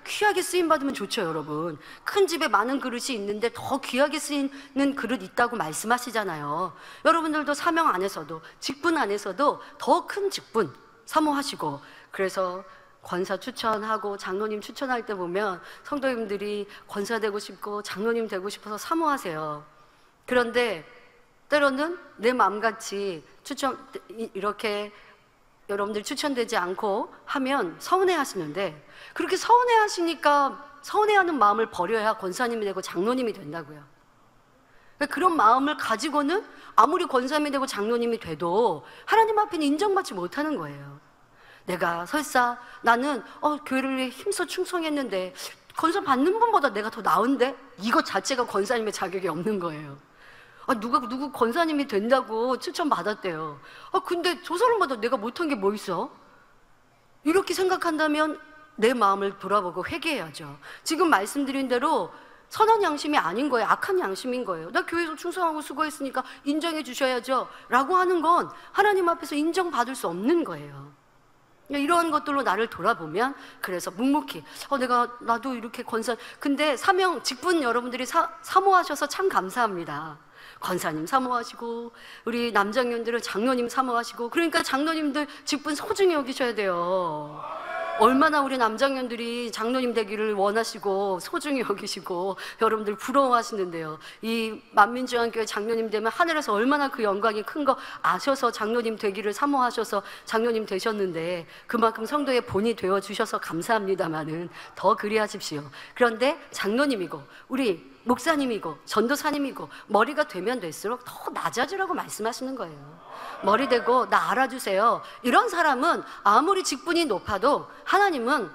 귀하게 쓰임받으면 좋죠, 여러분. 큰 집에 많은 그릇이 있는데 더 귀하게 쓰이는 그릇 있다고 말씀하시잖아요. 여러분들도 사명 안에서도, 직분 안에서도 더 큰 직분 사모하시고, 그래서 권사 추천하고 장로님 추천할 때 보면 성도님들이 권사 되고 싶고 장로님 되고 싶어서 사모하세요. 그런데 때로는 내 마음같이 이렇게 여러분들 추천되지 않고 하면 서운해 하시는데, 그렇게 서운해 하시니까 서운해하는 마음을 버려야 권사님이 되고 장로님이 된다고요. 그런 마음을 가지고는 아무리 권사님이 되고 장로님이 돼도 하나님 앞에는 인정받지 못하는 거예요. 내가 설사 나는 교회를 위해 힘써 충성했는데 권사 받는 분보다 내가 더 나은데? 이것 자체가 권사님의 자격이 없는 거예요. 누구 권사님이 된다고 추천받았대요. 근데 저 사람보다 내가 못한 게 뭐 있어? 이렇게 생각한다면 내 마음을 돌아보고 회개해야죠. 지금 말씀드린 대로 선한 양심이 아닌 거예요. 악한 양심인 거예요. 나 교회에서 충성하고 수고했으니까 인정해 주셔야죠 라고 하는 건 하나님 앞에서 인정받을 수 없는 거예요. 이러한 것들로 나를 돌아보면, 그래서 묵묵히 나도 이렇게 근데 사명, 직분 여러분들이 사모하셔서 참 감사합니다. 권사님 사모하시고 우리 남장년들은 장로님 사모하시고, 그러니까 장로님들 직분 소중히 여기셔야 돼요. 얼마나 우리 남장년들이 장로님 되기를 원하시고 소중히 여기시고 여러분들 부러워하시는데요. 이 만민중앙교회 장로님 되면 하늘에서 얼마나 그 영광이 큰 거 아셔서 장로님 되기를 사모하셔서 장로님 되셨는데, 그만큼 성도의 본이 되어주셔서 감사합니다마는 더 그리하십시오. 그런데 장로님이고 우리 목사님이고 전도사님이고 머리가 되면 될수록 더 낮아지라고 말씀하시는 거예요. 머리 되고 나 알아주세요. 이런 사람은 아무리 직분이 높아도 하나님은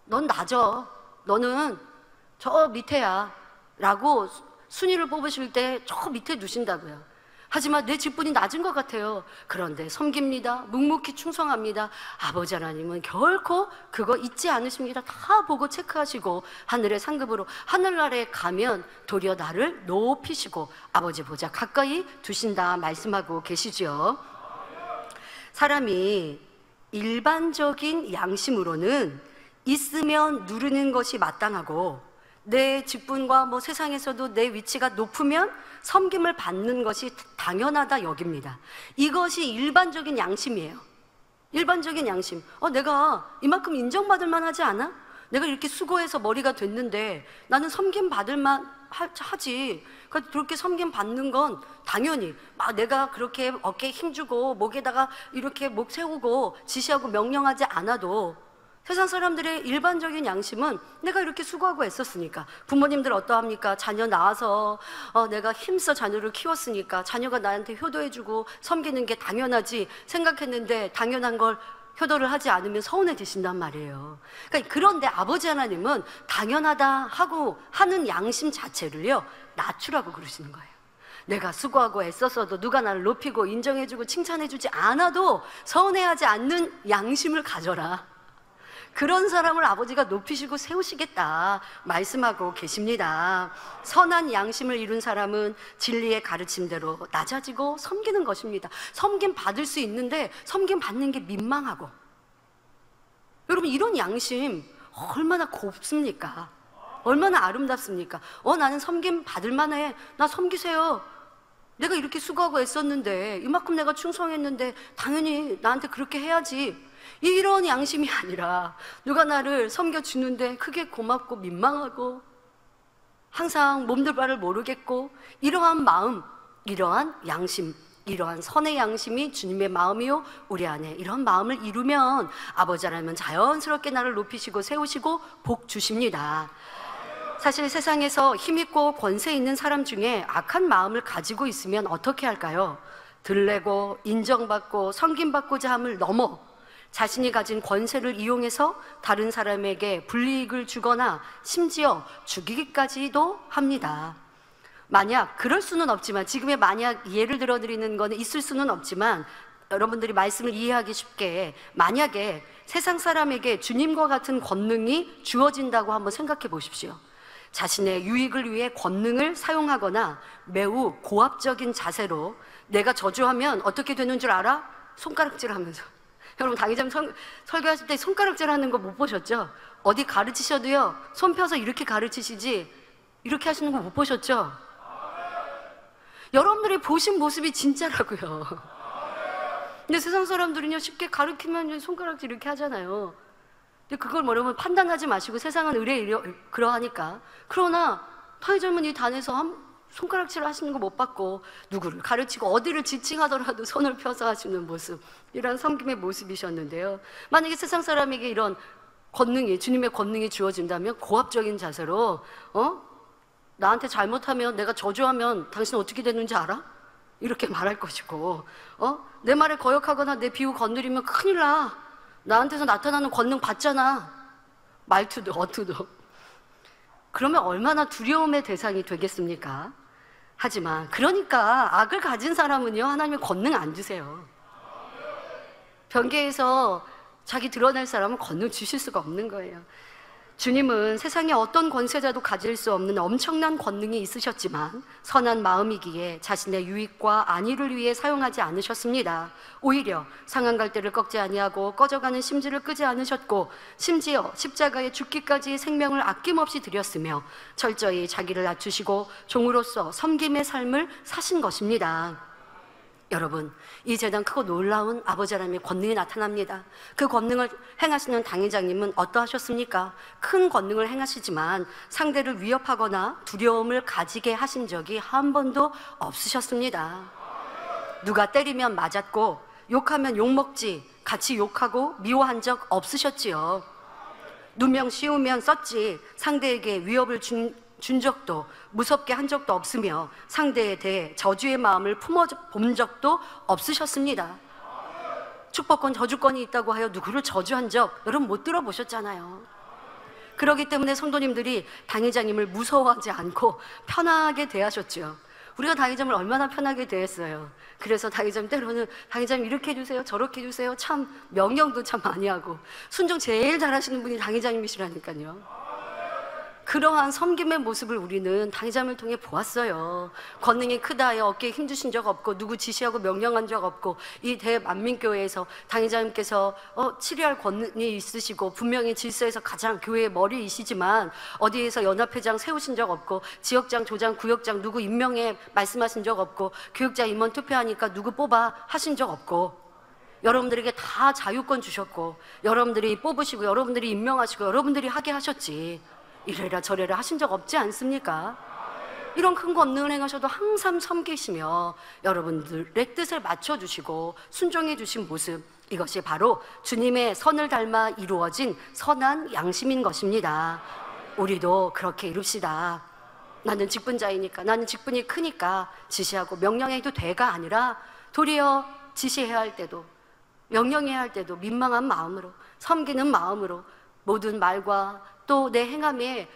넌 낮아, 너는 저 밑에야 라고 순위를 뽑으실 때 저 밑에 두신다고요. 하지만 내 직분이 낮은 것 같아요. 그런데 섬깁니다. 묵묵히 충성합니다. 아버지 하나님은 결코 그거 잊지 않으십니다. 다 보고 체크하시고 하늘의 상급으로 하늘나라에 가면 도리어 나를 높이시고 아버지 보좌 가까이 두신다 말씀하고 계시죠. 사람이 일반적인 양심으로는 있으면 누르는 것이 마땅하고, 내 직분과 세상에서도 내 위치가 높으면 섬김을 받는 것이 당연하다 여깁니다. 이것이 일반적인 양심이에요. 일반적인 양심. 내가 이만큼 인정받을 만하지 않아? 내가 이렇게 수고해서 머리가 됐는데 나는 섬김 받을 만 하지. 그렇게 섬김 받는 건 당연히 내가 그렇게 어깨에 힘주고 목에다가 이렇게 목 세우고 지시하고 명령하지 않아도, 세상 사람들의 일반적인 양심은 내가 이렇게 수고하고 애썼으니까, 부모님들 어떠합니까? 자녀 낳아서 내가 힘써 자녀를 키웠으니까 자녀가 나한테 효도해주고 섬기는 게 당연하지 생각했는데 당연한 걸 효도를 하지 않으면 서운해지신단 말이에요. 그런데 아버지 하나님은 당연하다 하고 하는 양심 자체를요 낮추라고 그러시는 거예요. 내가 수고하고 애썼어도 누가 나를 높이고 인정해주고 칭찬해주지 않아도 서운해하지 않는 양심을 가져라. 그런 사람을 아버지가 높이시고 세우시겠다 말씀하고 계십니다. 선한 양심을 이룬 사람은 진리의 가르침대로 낮아지고 섬기는 것입니다. 섬김 받을 수 있는데 섬김 받는 게 민망하고, 여러분 이런 양심 얼마나 곱습니까? 얼마나 아름답습니까? 나는 섬김 받을 만해. 나 섬기세요. 내가 이렇게 수고하고 애썼는데 이만큼 내가 충성했는데 당연히 나한테 그렇게 해야지. 이런 양심이 아니라 누가 나를 섬겨주는데 크게 고맙고 민망하고 항상 몸둘 바를 모르겠고, 이러한 마음, 이러한 양심, 이러한 선의 양심이 주님의 마음이요 우리 안에 이런 마음을 이루면 아버지 하나님은 자연스럽게 나를 높이시고 세우시고 복 주십니다. 사실 세상에서 힘있고 권세 있는 사람 중에 악한 마음을 가지고 있으면 어떻게 할까요? 들레고 인정받고 섬김받고자 함을 넘어 자신이 가진 권세를 이용해서 다른 사람에게 불이익을 주거나 심지어 죽이기까지도 합니다. 만약 그럴 수는 없지만, 지금의 만약 예를 들어 드리는 거는 있을 수는 없지만 여러분들이 말씀을 이해하기 쉽게, 만약에 세상 사람에게 주님과 같은 권능이 주어진다고 한번 생각해 보십시오. 자신의 유익을 위해 권능을 사용하거나 매우 고압적인 자세로, 내가 저주하면 어떻게 되는 줄 알아? 손가락질하면서 여러분 당의자님 설교하실 때 손가락질 하는 거 못 보셨죠? 어디 가르치셔도요, 손 펴서 이렇게 가르치시지 이렇게 하시는 거 못 보셨죠? 여러분들이 보신 모습이 진짜라고요. 근데 세상 사람들은요, 쉽게 가르치면 손가락질 이렇게 하잖아요. 근데 그걸 뭐냐면 판단하지 마시고, 세상은 그러하니까. 그러나 타의 젊은이 단에서 손가락질 하시는 거 못 봤고, 누구를 가르치고 어디를 지칭하더라도 손을 펴서 하시는 모습, 이런 섬김의 모습이셨는데요. 만약에 세상 사람에게 이런 권능이, 주님의 권능이 주어진다면 고압적인 자세로 나한테 잘못하면, 내가 저주하면 당신 어떻게 되는지 알아? 이렇게 말할 것이고, 내 말에 거역하거나 내 비유 건드리면 큰일 나. 나한테서 나타나는 권능 받잖아. 말투도 어투도. 그러면 얼마나 두려움의 대상이 되겠습니까? 하지만 그러니까 악을 가진 사람은요, 하나님의 권능 안 주세요. 변개해서 자기 드러낼 사람은 권능 주실 수가 없는 거예요. 주님은 세상에 어떤 권세자도 가질 수 없는 엄청난 권능이 있으셨지만 선한 마음이기에 자신의 유익과 안위를 위해 사용하지 않으셨습니다. 오히려 상한 갈대를 꺾지 아니하고 꺼져가는 심지를 끄지 않으셨고, 심지어 십자가에 죽기까지 생명을 아낌없이 드렸으며 철저히 자기를 낮추시고 종으로서 섬김의 삶을 사신 것입니다. 여러분, 이 재단 크고 놀라운 아버지 하나님의 권능이 나타납니다. 그 권능을 행하시는 당회장님은 어떠하셨습니까? 큰 권능을 행하시지만 상대를 위협하거나 두려움을 가지게 하신 적이 한 번도 없으셨습니다. 누가 때리면 맞았고, 욕하면 욕먹지 같이 욕하고 미워한 적 없으셨지요. 누명 씌우면 썼지 상대에게 위협을 준 적도, 무섭게 한 적도 없으며 상대에 대해 저주의 마음을 품어본 적도 없으셨습니다. 축복권, 저주권이 있다고 하여 누구를 저주한 적 여러분 못 들어보셨잖아요. 그렇기 때문에 성도님들이 당회장님을 무서워하지 않고 편하게 대하셨죠. 우리가 당회장님을 얼마나 편하게 대했어요. 그래서 당회장님 때로는 당회장님 이렇게 해주세요, 저렇게 해주세요, 참 명령도 참 많이 하고, 순종 제일 잘하시는 분이 당회장님이시라니까요. 그러한 섬김의 모습을 우리는 당회장을 통해 보았어요. 권능이 크다 하여 어깨에 힘주신 적 없고, 누구 지시하고 명령한 적 없고, 이 대만민교회에서 당회장님께서 치리할 권능이 있으시고 분명히 질서에서 가장 교회의 머리이시지만 어디에서 연합회장 세우신 적 없고, 지역장, 조장, 구역장 누구 임명해 말씀하신 적 없고, 교육자 임원 투표하니까 누구 뽑아 하신 적 없고, 여러분들에게 다 자유권 주셨고, 여러분들이 뽑으시고 여러분들이 임명하시고 여러분들이 하게 하셨지, 이래라 저래라 하신 적 없지 않습니까? 이런 큰 권능을 행하셔도 항상 섬기시며 여러분들의 뜻을 맞춰주시고 순종해 주신 모습, 이것이 바로 주님의 선을 닮아 이루어진 선한 양심인 것입니다. 우리도 그렇게 이룹시다. 나는 직분자이니까, 나는 직분이 크니까 지시하고 명령해도 돼가 아니라, 도리어 지시해야 할 때도 명령해야 할 때도 민망한 마음으로, 섬기는 마음으로 모든 말과 또 내 행함에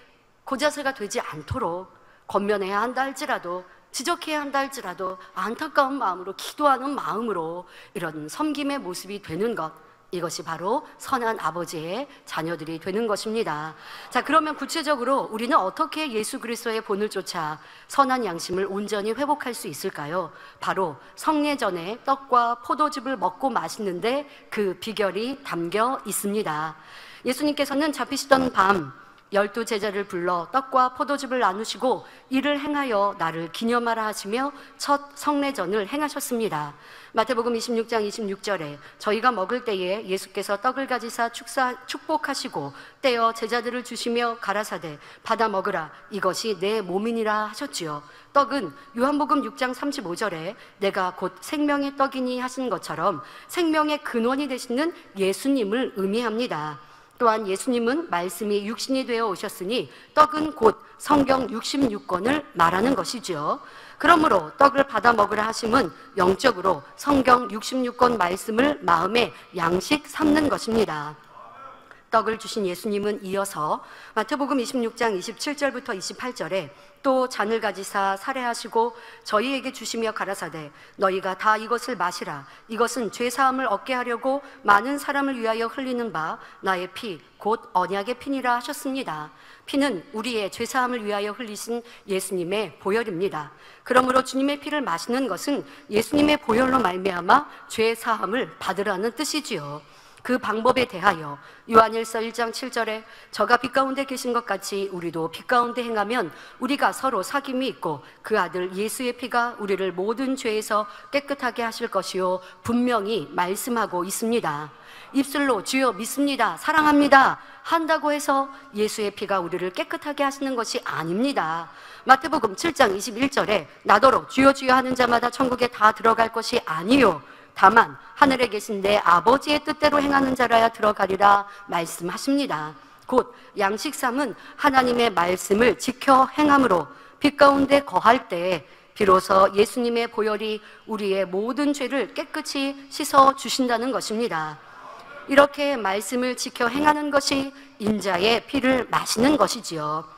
고자세가 되지 않도록 권면해야 한다 할지라도, 지적해야 한다 할지라도 안타까운 마음으로, 기도하는 마음으로 이런 섬김의 모습이 되는 것, 이것이 바로 선한 아버지의 자녀들이 되는 것입니다. 자, 그러면 구체적으로 우리는 어떻게 예수 그리스도의 본을 쫓아 선한 양심을 온전히 회복할 수 있을까요? 바로 성례 전에 떡과 포도즙을 먹고 마시는데 그 비결이 담겨 있습니다. 예수님께서는 잡히시던 밤 12 제자를 불러 떡과 포도즙을 나누시고 이를 행하여 나를 기념하라 하시며 첫 성례전을 행하셨습니다. 마태복음 26장 26절에 저희가 먹을 때에 예수께서 떡을 가지사 축복하시고 떼어 제자들을 주시며 가라사대 받아 먹으라, 이것이 내 몸이니라 하셨지요. 떡은 요한복음 6장 35절에 내가 곧 생명의 떡이니 하신 것처럼 생명의 근원이 되시는 예수님을 의미합니다. 또한 예수님은 말씀이 육신이 되어 오셨으니 떡은 곧 성경 66권을 말하는 것이지요. 그러므로 떡을 받아 먹으라 하심은 영적으로 성경 66권 말씀을 마음에 양식 삼는 것입니다. 떡을 주신 예수님은 이어서 마태복음 26장 27절부터 28절에 또 잔을 가지사 살해하시고 저희에게 주시며 가라사대 너희가 다 이것을 마시라. 이것은 죄사함을 얻게 하려고 많은 사람을 위하여 흘리는 바 나의 피 곧 언약의 피니라 하셨습니다. 피는 우리의 죄사함을 위하여 흘리신 예수님의 보혈입니다. 그러므로 주님의 피를 마시는 것은 예수님의 보혈로 말미암아 죄사함을 받으라는 뜻이지요. 그 방법에 대하여 요한일서 1장 7절에 저가 빛 가운데 계신 것 같이 우리도 빛 가운데 행하면 우리가 서로 사귐이 있고 그 아들 예수의 피가 우리를 모든 죄에서 깨끗하게 하실 것이요 분명히 말씀하고 있습니다. 입술로 주여 믿습니다, 사랑합니다 한다고 해서 예수의 피가 우리를 깨끗하게 하시는 것이 아닙니다. 마태복음 7장 21절에 나더러 주여 주여 하는 자마다 천국에 다 들어갈 것이 아니요 다만 하늘에 계신 내 아버지의 뜻대로 행하는 자라야 들어가리라 말씀하십니다. 곧 양식삼은 하나님의 말씀을 지켜 행함으로 빛 가운데 거할 때 비로소 예수님의 보혈이 우리의 모든 죄를 깨끗이 씻어 주신다는 것입니다. 이렇게 말씀을 지켜 행하는 것이 인자의 피를 마시는 것이지요.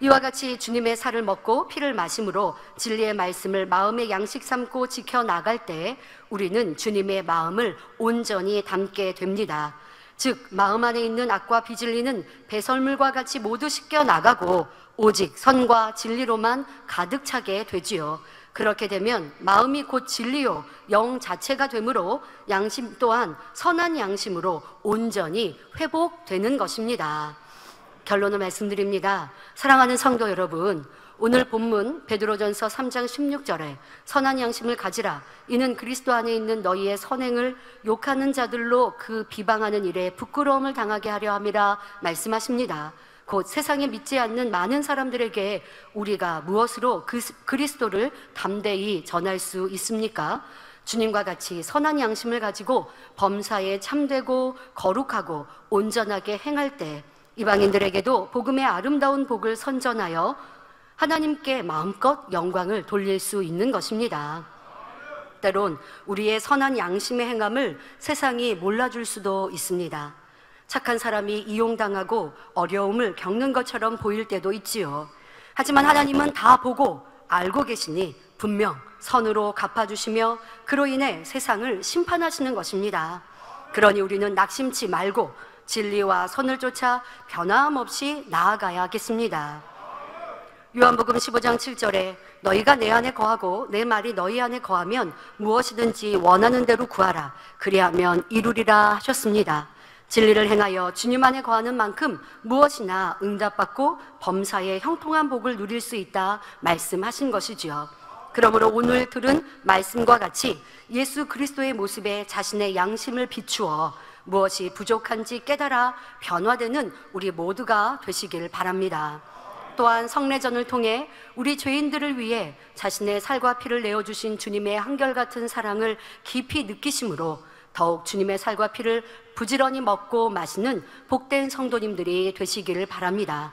이와 같이 주님의 살을 먹고 피를 마심으로 진리의 말씀을 마음의 양식 삼고 지켜나갈 때 우리는 주님의 마음을 온전히 담게 됩니다. 즉 마음 안에 있는 악과 비진리는 배설물과 같이 모두 씻겨나가고 오직 선과 진리로만 가득 차게 되지요. 그렇게 되면 마음이 곧 진리요 영 자체가 되므로 양심 또한 선한 양심으로 온전히 회복되는 것입니다. 결론을 말씀드립니다. 사랑하는 성도 여러분, 오늘 본문 베드로전서 3장 16절에 선한 양심을 가지라. 이는 그리스도 안에 있는 너희의 선행을 욕하는 자들로 그 비방하는 일에 부끄러움을 당하게 하려 함이라 말씀하십니다. 곧 세상에 믿지 않는 많은 사람들에게 우리가 무엇으로 그리스도를 담대히 전할 수 있습니까? 주님과 같이 선한 양심을 가지고 범사에 참되고 거룩하고 온전하게 행할 때 이방인들에게도 복음의 아름다운 복을 선전하여 하나님께 마음껏 영광을 돌릴 수 있는 것입니다. 때론 우리의 선한 양심의 행함을 세상이 몰라줄 수도 있습니다. 착한 사람이 이용당하고 어려움을 겪는 것처럼 보일 때도 있지요. 하지만 하나님은 다 보고 알고 계시니 분명 선으로 갚아주시며 그로 인해 세상을 심판하시는 것입니다. 그러니 우리는 낙심치 말고 진리와 선을 쫓아 변함없이 나아가야겠습니다. 요한복음 15장 7절에 너희가 내 안에 거하고 내 말이 너희 안에 거하면 무엇이든지 원하는 대로 구하라. 그리하면 이루리라 하셨습니다. 진리를 행하여 주님 안에 거하는 만큼 무엇이나 응답받고 범사에 형통한 복을 누릴 수 있다 말씀하신 것이지요. 그러므로 오늘 들은 말씀과 같이 예수 그리스도의 모습에 자신의 양심을 비추어 무엇이 부족한지 깨달아 변화되는 우리 모두가 되시길 바랍니다. 또한 성례전을 통해 우리 죄인들을 위해 자신의 살과 피를 내어주신 주님의 한결같은 사랑을 깊이 느끼심으로 더욱 주님의 살과 피를 부지런히 먹고 마시는 복된 성도님들이 되시기를 바랍니다.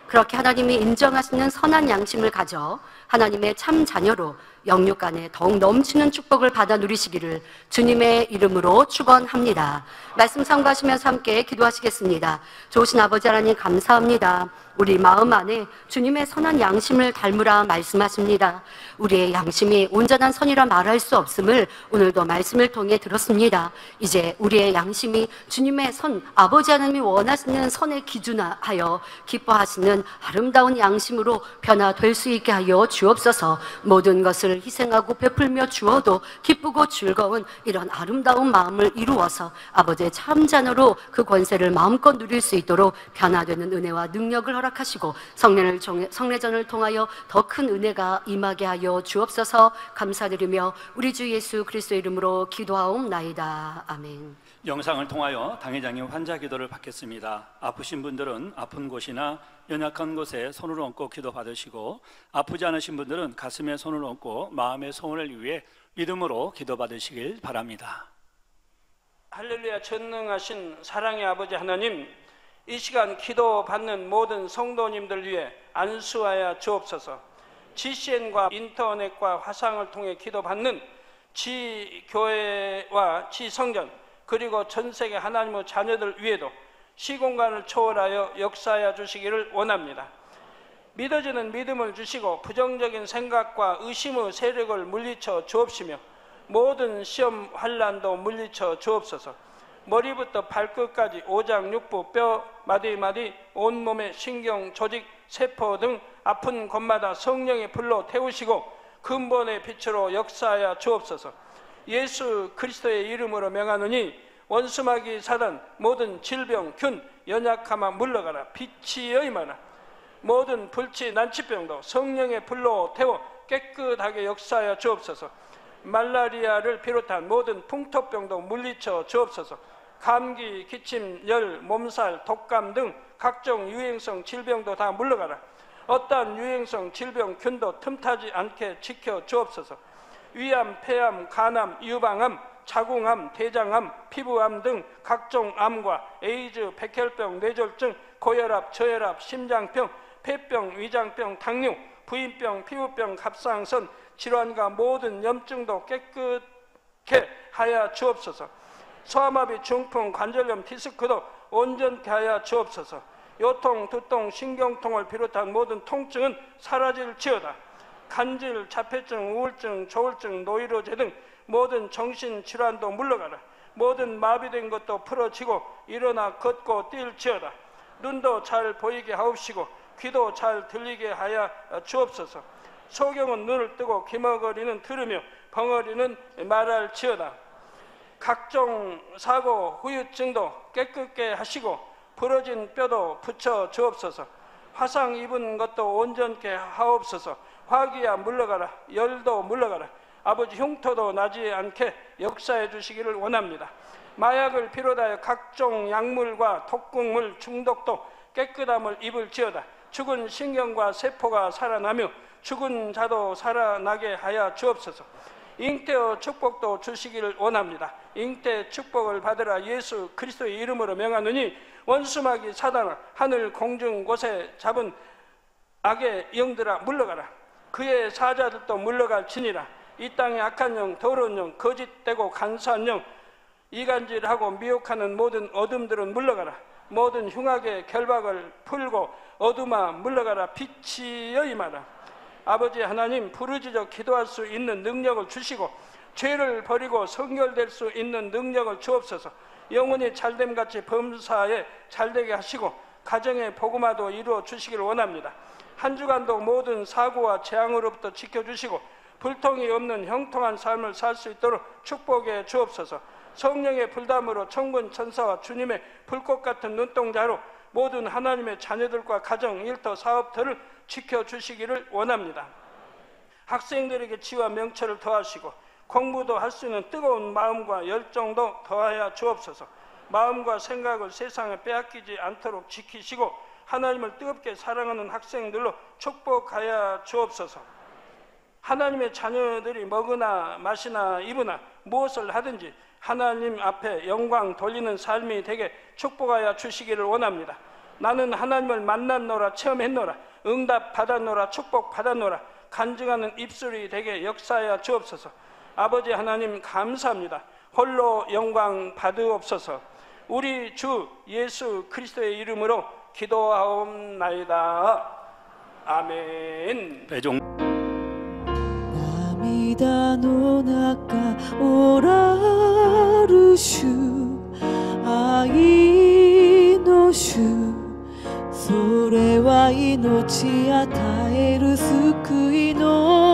그렇게 하나님이 인정하시는 선한 양심을 가져 하나님의 참 자녀로 영육 간에 더욱 넘치는 축복을 받아 누리시기를 주님의 이름으로 축원합니다. 말씀 참고하시면서 함께 기도하시겠습니다. 좋으신 아버지 하나님 감사합니다. 우리 마음 안에 주님의 선한 양심을 닮으라 말씀하십니다. 우리의 양심이 온전한 선이라 말할 수 없음을 오늘도 말씀을 통해 들었습니다. 이제 우리의 양심이 주님의 선, 아버지 하나님이 원하시는 선에 기준하여 기뻐하시는 아름다운 양심으로 변화될 수 있게 하여 주옵소서. 모든 것을 희생하고 베풀며 주어도 기쁘고 즐거운 이런 아름다운 마음을 이루어서 아버지의 참 자녀로 그 권세를 마음껏 누릴 수 있도록 변화되는 은혜와 능력을 허락하시고 성례전을 통하여 더 큰 은혜가 임하게 하여 주옵소서. 감사드리며 우리 주 예수 그리스도의 이름으로 기도하옵나이다. 아멘. 영상을 통하여 당회장님 환자 기도를 받겠습니다. 아프신 분들은 아픈 곳이나 연약한 곳에 손을 얹고 기도 받으시고 아프지 않으신 분들은 가슴에 손을 얹고 마음의 소원을 위해 믿음으로 기도 받으시길 바랍니다. 할렐루야. 전능하신 사랑의 아버지 하나님, 이 시간 기도 받는 모든 성도님들 위해 안수하여 주옵소서. GCN과 인터넷과 화상을 통해 기도 받는 지교회와 지성전 그리고 전세계 하나님의 자녀들 위에도 시공간을 초월하여 역사하여 주시기를 원합니다. 믿어지는 믿음을 주시고 부정적인 생각과 의심의 세력을 물리쳐 주옵시며 모든 시험 환난도 물리쳐 주옵소서. 머리부터 발끝까지 오장육부 뼈 마디마디 온몸의 신경 조직 세포 등 아픈 곳마다 성령의 불로 태우시고 근본의 빛으로 역사하여 주옵소서. 예수 그리스도의 이름으로 명하노니 원수마귀 사단 모든 질병 균 연약함아 물러가라. 빛이 여임하라. 모든 불치 난치병도 성령의 불로 태워 깨끗하게 역사하여 주옵소서. 말라리아를 비롯한 모든 풍토병도 물리쳐 주옵소서. 감기, 기침, 열, 몸살, 독감 등 각종 유행성 질병도 다 물러가라. 어떠한 유행성 질병 균도 틈타지 않게 지켜 주옵소서. 위암, 폐암, 간암, 유방암, 자궁암, 대장암, 피부암 등 각종 암과 에이즈, 백혈병, 뇌졸중, 고혈압, 저혈압, 심장병, 폐병, 위장병, 당뇨, 부인병, 피부병, 갑상선 질환과 모든 염증도 깨끗게 하여 주옵소서. 소아마비, 중풍, 관절염, 디스크도 온전케 하여 주옵소서. 요통, 두통, 신경통을 비롯한 모든 통증은 사라질지어다. 간질, 자폐증, 우울증, 조울증, 노이로제 등 모든 정신질환도 물러가라. 모든 마비된 것도 풀어지고 일어나 걷고 뛸지어다. 눈도 잘 보이게 하옵시고 귀도 잘 들리게 하여 주옵소서. 소경은 눈을 뜨고 귀머거리는 들으며 벙어리는 말할지어다. 각종 사고, 후유증도 깨끗게 하시고 부러진 뼈도 붙여 주옵소서. 화상 입은 것도 온전케 하옵소서. 화기야 물러가라. 열도 물러가라. 아버지 흉터도 나지 않게 역사해 주시기를 원합니다. 마약을 비롯하여 각종 약물과 독극물 중독도 깨끗함을 입을지어다. 죽은 신경과 세포가 살아나며 죽은 자도 살아나게 하여 주옵소서. 잉태의 축복도 주시기를 원합니다. 잉태 축복을 받으라. 예수 그리스도의 이름으로 명하노니 원수마귀 사단아 하늘 공중 곳에 잡은 악의 영들아 물러가라. 그의 사자들도 물러갈지니라. 이 땅의 악한 영, 더러운 영, 거짓되고 간사한 영, 이간질하고 미혹하는 모든 어둠들은 물러가라. 모든 흉악의 결박을 풀고 어둠아 물러가라. 빛이 여임하라. 아버지 하나님, 부르짖어 기도할 수 있는 능력을 주시고 죄를 버리고 성결될 수 있는 능력을 주옵소서. 영혼이 잘됨같이 범사에 잘되게 하시고 가정의 복음화도 이루어 주시기를 원합니다. 한 주간도 모든 사고와 재앙으로부터 지켜주시고 불통이 없는 형통한 삶을 살 수 있도록 축복해 주옵소서. 성령의 불담으로 천군 천사와 주님의 불꽃 같은 눈동자로 모든 하나님의 자녀들과 가정, 일터, 사업터를 지켜주시기를 원합니다. 학생들에게 지와 명철을 더하시고 공부도 할 수 있는 뜨거운 마음과 열정도 더하여 주옵소서. 마음과 생각을 세상에 빼앗기지 않도록 지키시고 하나님을 뜨겁게 사랑하는 학생들로 축복하여 주옵소서. 하나님의 자녀들이 먹으나 마시나 입으나 무엇을 하든지 하나님 앞에 영광 돌리는 삶이 되게 축복하여 주시기를 원합니다. 나는 하나님을 만났노라, 체험했노라, 응답 받았노라, 축복 받았노라, 간증하는 입술이 되게 역사하여 주옵소서. 아버지 하나님 감사합니다. 홀로 영광 받으옵소서. 우리 주 예수 그리스도의 이름으로 기도하옵나이다. 아멘. 배종 涙の中おらる主愛の主それは命与える救いの